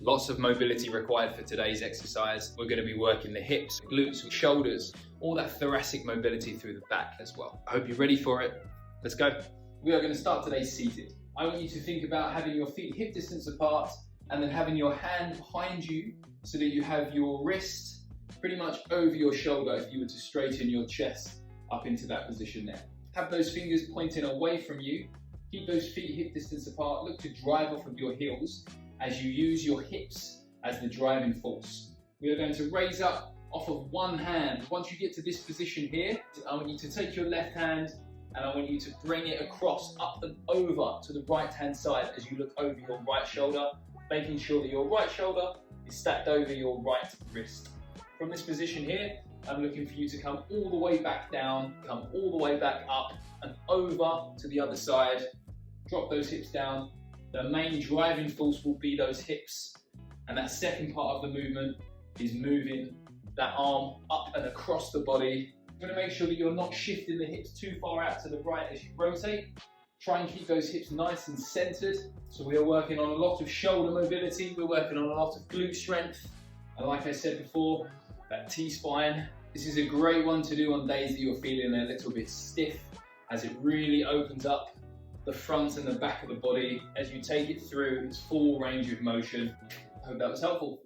Lots of mobility required for today's exercise. We're going to be working the hips, glutes, shoulders, all that thoracic mobility through the back as well. I hope you're ready for it. Let's go. We are going to start today seated. I want you to think about having your feet hip distance apart and then having your hand behind you so that you have your wrist pretty much over your shoulder if you were to straighten your chest up into that position there. Have those fingers pointing away from you. Keep those feet hip distance apart. Look to drive off of your heels as you use your hips as the driving force. We are going to raise up off of one hand. Once you get to this position here, I want you to take your left hand and I want you to bring it across, up and over to the right hand side as you look over your right shoulder, making sure that your right shoulder is stacked over your right wrist. From this position here, I'm looking for you to come all the way back down, come all the way back up and over to the other side. Drop those hips down. The main driving force will be those hips, and that second part of the movement is moving that arm up and across the body. You're going to make sure that you're not shifting the hips too far out to the right as you rotate. Try and keep those hips nice and centered. So we are working on a lot of shoulder mobility, we're working on a lot of glute strength, and like I said before, that T-spine. This is a great one to do on days that you're feeling a little bit stiff, as it really opens up the front and the back of the body as you take it through its full range of motion. I hope that was helpful.